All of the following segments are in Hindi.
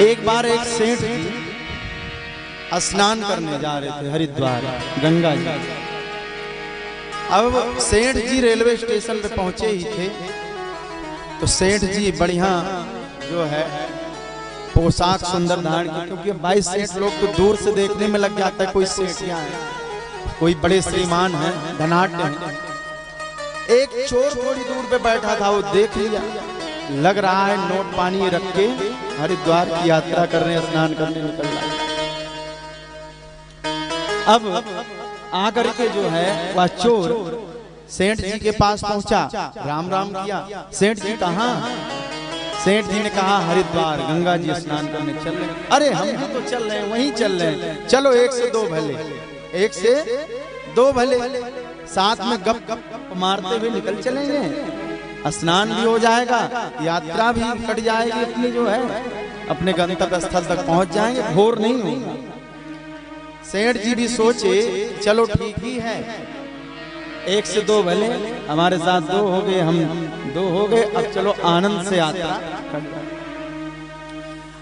एक बार एक सेठ स्नान करने जा रहे थे हरिद्वार गंगा जी। अब सेठ जी रेलवे स्टेशन पे पहुंचे ही थे तो सेठ जी बढ़िया जो है पोशाक सुंदर धारण की, क्योंकि 22 सेठ लोग तो दूर से देखने में लग जाता है कोई सेठ यहाँ है, कोई बड़े श्रीमान है, धनाढ्य है। एक चोर थोड़ी दूर पे बैठा था, वो देख लिया, लग रहा है नोट पानी रख के हरिद्वार की यात्रा करने स्नान करने निकल रहा है। अब आकर के जो है वह चोर सेठ जी के पास पहुंचा, राम राम किया। सेठ जी कहाँ? सेठ जी ने कहा हरिद्वार गंगा जी स्नान करने चल रहे। अरे हम भी तो चल रहे हैं, वहीं चल रहे हैं, चलो एक से दो भले, एक से दो भले, साथ में गप गप मारते हुए निकल चलेंगे, स्नान भी हो जाएगा, यात्रा भी कट जाएगी अपनी, जो है अपने गंतव्य स्थल तक पहुंच जाएंगे, घोर नहीं होगा। सेठ जी भी सोचे चलो ठीक ही है, एक से दो भले, हमारे साथ दो हो गए, हम दो हो गए, अब चलो आनंद से यात्रा।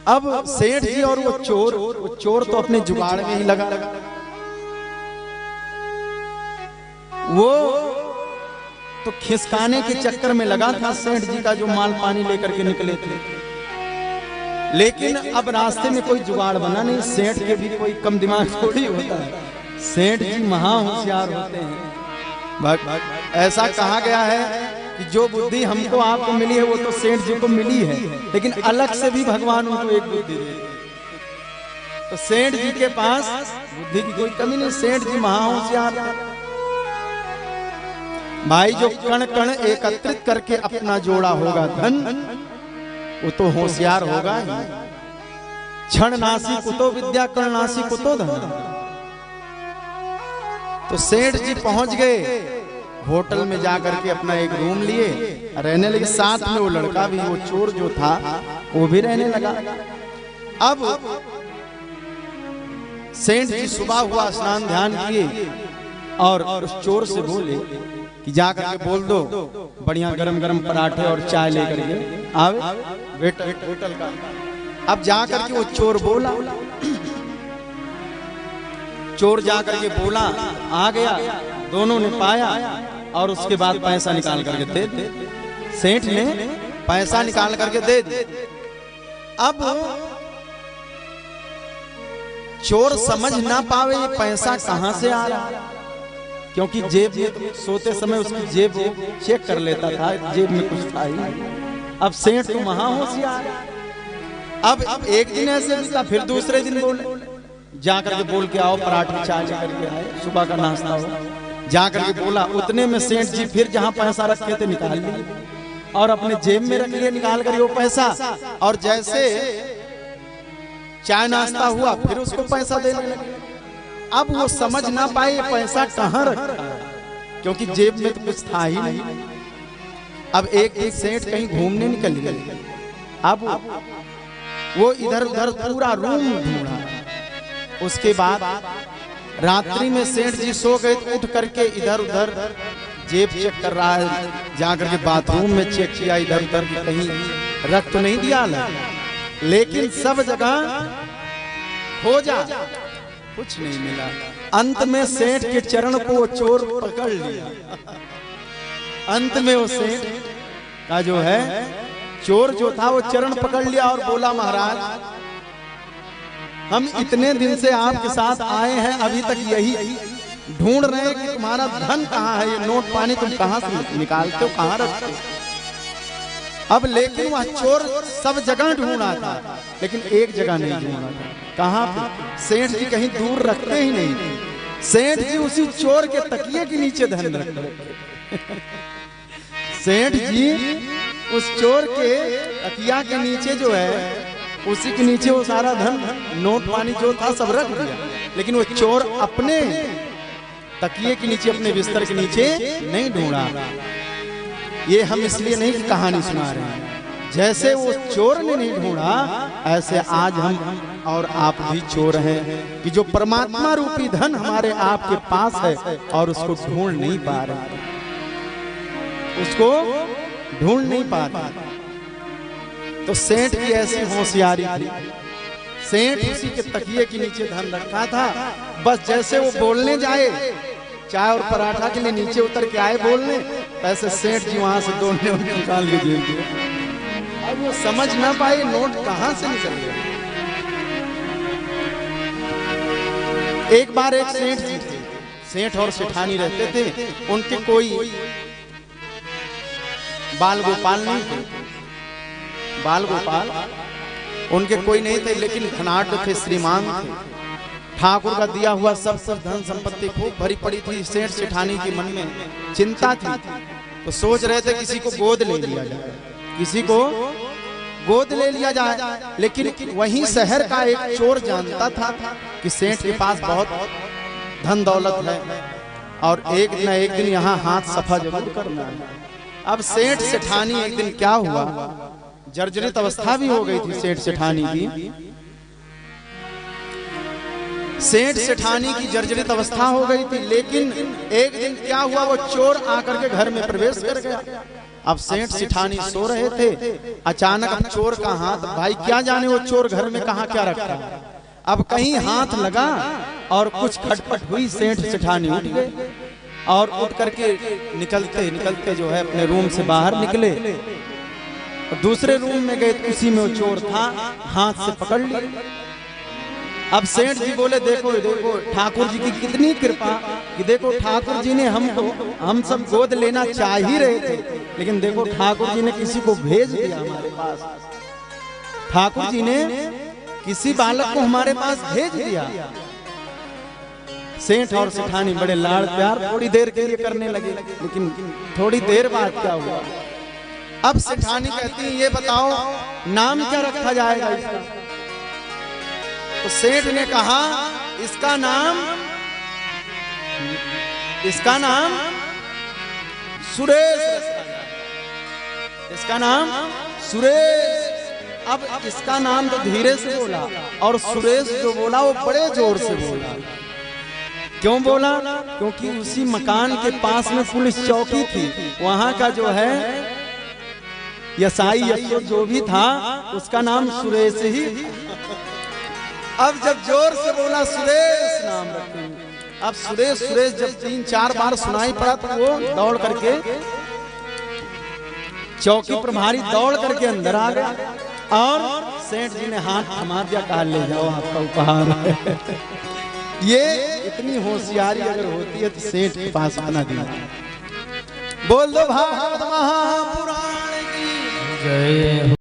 अब सेठ जी और वो चोर तो अपने जुगाड़ में ही लगा, वो तो खिसकाने के चक्कर में लगा था सेठ जी का जो माल पानी लेकर के निकले थे। लेकिन अब रास्ते में कोई जुगाड़ बना नहीं, सेठ के भी कोई कम दिमाग थोड़ी होता है, सेठ जी महा होशियार होते हैं। ऐसा कहा गया है कि जो बुद्धि हमको आपको मिली है वो तो सेठ जी को मिली है, लेकिन अलग से भी भगवान उनको एक बुद्धि दे। तो सेठ जी के पास बुद्धि की कोई कमी नहीं, सेठ जी महा होशियार है भाई। जो कण कण एकत्रित करके अपना जोड़ा होगा धन, वो तो होशियार होगा ही। क्षण नासी कुतो विद्या, कण नासी कुतो धन। तो सेठ जी पहुंच गए, होटल में जाकर के अपना एक रूम लिए, रहने लगे। साथ में वो लड़का भी, वो चोर जो था वो भी रहने लगा। अब सेठ जी सुबह हुआ, स्नान ध्यान किए और उस चोर से बोले कि जाकर के बोल दो बढ़िया गरम गरम पराठे और चाय लेकर के आवे वेटर होटल का। अब जाकर के वो चोर बोला, चोर जाकर के बोला, आ गया, दोनों ने पाया और उसके बाद पैसा निकाल करके दे दे। सेठ ने पैसा निकाल करके दे दे। अब चोर समझ ना पावे ये पैसा कहां से आ रहा, क्योंकि जेब में सोते समय उसकी जेब चेक कर लेता था, जेब में कुछ था ही। अब सेठ तो महा होशियार। अब एक दिन ऐसे बीता, फिर दूसरे दिन बोले जाकर के बोल के आओ पराठे चाय लेकर के आए, सुबह का नाश्ता हो। जाकर के बोला, उतने में सेठ जी फिर जहां पैसा रखे थे निकाल लिए और अपने जेब में रख लिए निकाल कर वो पैसा। और जैसे चाय नाश्ता हुआ फिर उसको पैसा देने लगे। अब वो समझ ना पाए पैसा कहाँ रखा है, क्योंकि जेब में तो कुछ था ही नहीं। अब एक सेठ कहीं घूमने निकल गए। अब वो इधर उधर पूरा रूम ढूंढा। उसके बाद रात्रि में सेठ जी सो गए, उठ करके इधर उधर जेब चेक कर रहा है, जाकर के बाथरूम में चेक किया, इधर उधर कहीं रख तो नहीं दिया, लेकिन सब जगह खोजा, कुछ नहीं मिला। अंत में सेठ के चरण को वो चोर पकड़ लिया। अंत में वो सेठ का जो है चोर जो था वो चरण पकड़ लिया और बोला, महाराज हम इतने दिन से आपके साथ आए हैं, अभी तक यही ढूंढ रहे हैं कि तुम्हारा धन कहाँ है, ये नोट पानी तुम कहाँ से निकालते हो, कहाँ रखते हो। अब लेकिन वह चोर सब जगह ढूंढा था, लेकिन एक जगह नहीं ढूंढा था। कहाँ पे? सेठ जी कहीं दूर रखते ही नहीं, सेठ जी उसी चोर के तकिए के नीचे धन रखते। सेठ जी उस चोर के तकिया के नीचे जो है, उसी के नीचे वो सारा धन नोट पानी जो था सब रख दिया, लेकिन वो चोर अपने तकिए के नीचे, अपने बिस्तर के नीचे नहीं ढूंढा। ये हम इसलिए नहीं कि कहानी सुना रहे हैं, जैसे वो चोर ने नहीं ढूंढा, ऐसे आज हम और आप भी चोर हैं कि जो परमात्मा रूपी धन हमारे आपके पास है और उसको ढूंढ नहीं पा रहे, उसको ढूंढ नहीं पाते। तो सेठ की ऐसी होशियारी थी सेठ उसी के तकिए के नीचे धन रखा था। बस जैसे वो बोलने जाए, चाय और पराठा के लिए नीचे उतर के आए बोलने, ऐसे सेठ जी वहां से 2 नोट निकाल के जेब दिए। अब वो समझ ना पाए नोट कहां से निकल गए। एक बार एक सेठ जी थे, सेठ और सेठानी रहते थे, उनके कोई बाल गोपाल नहीं थे, बाल गोपाल उनके कोई नहीं थे, लेकिन धनाढ्य थे, श्रीमान थे। ठाकुर का दिया हुआ सब धन संपत्ति खूब भरी पड़ी थी। सेठ सेठानी के मन में चिंता थी, तो सोच रहे थे किसी को गोद ले लिया जाए, किसी को गोद ले लिया जाए। लेकिन वहीं शहर का एक चोर जानता था कि सेठ के पास बहुत धन दौलत है और एक न एक दिन यहाँ हाथ सफा जरूर करना है। अब सेठ सेठानी एक दिन क्या हुआ, जर्जरित अवस्था भी हो गई थी सेठ सेठानी की। सेठ सेठानी की जर्जरित अवस्था हो गई थी, लेकिन एक दिन क्या हुआ, वो चोर आकर के घर में प्रवेश कर गया। अब सेठ सेठानी सो रहे थे, अचानक चोर का हाथ, भाई क्या जाने वो चोर घर में कहाँ क्या रखा, अब कहीं हाथ लगा और कुछ खटपट हुई। सेठ सेठानी उठ गए और उठ करके निकलते निकलते जो है अपने रूम से बाहर निकले, दूसरे रूम में गए, उसी में वो चोर था, हाथ से पकड़ लिया। अब सेठ जी बोले, देखो देखो ठाकुर जी की कितनी कृपा कि देखो ठाकुर जी ने हमको, हम सब गोद लेना चाह ही रहे थे, लेकिन देखो ठाकुर जी ने किसी को भेज दिया हमारे पास, ठाकुर जी ने किसी बालक को हमारे पास भेज दिया। सेठ और सेठानी बड़े लाड़ प्यार थोड़ी देर के लिए करने लगे, लेकिन थोड़ी देर बाद क्या हुआ, अब सेठानी कहती है, ये बताओ नाम क्या रखा जाएगा इसका। तो सेठ ने कहा, इसका नाम सुरेश, इसका नाम सुरेश। अब इसका नाम तो धीरे से बोला और सुरेश जो बोला वो बड़े जोर से बोला। क्यों बोला? क्योंकि उसी मकान के पास में पुलिस चौकी थी, वहां का जो है यसाई यशो जो भी था उसका नाम सुरेश ही। अब जब जोर से बोला सुरेश नाम रखेंगे, अब सुरेश सुरेश जब 3-4 बार सुनाई पड़ा तो वो दौड़ करके, चौकी प्रभारी दौड़ करके अंदर आ गया और सेठ जी ने हाथ थमा दिया, कहा ले जाओ आपका उपहार। ये इतनी होशियारी अगर होती है तो सेठ के पास आना दिया। बोल दो भागवत महापुराण की जय।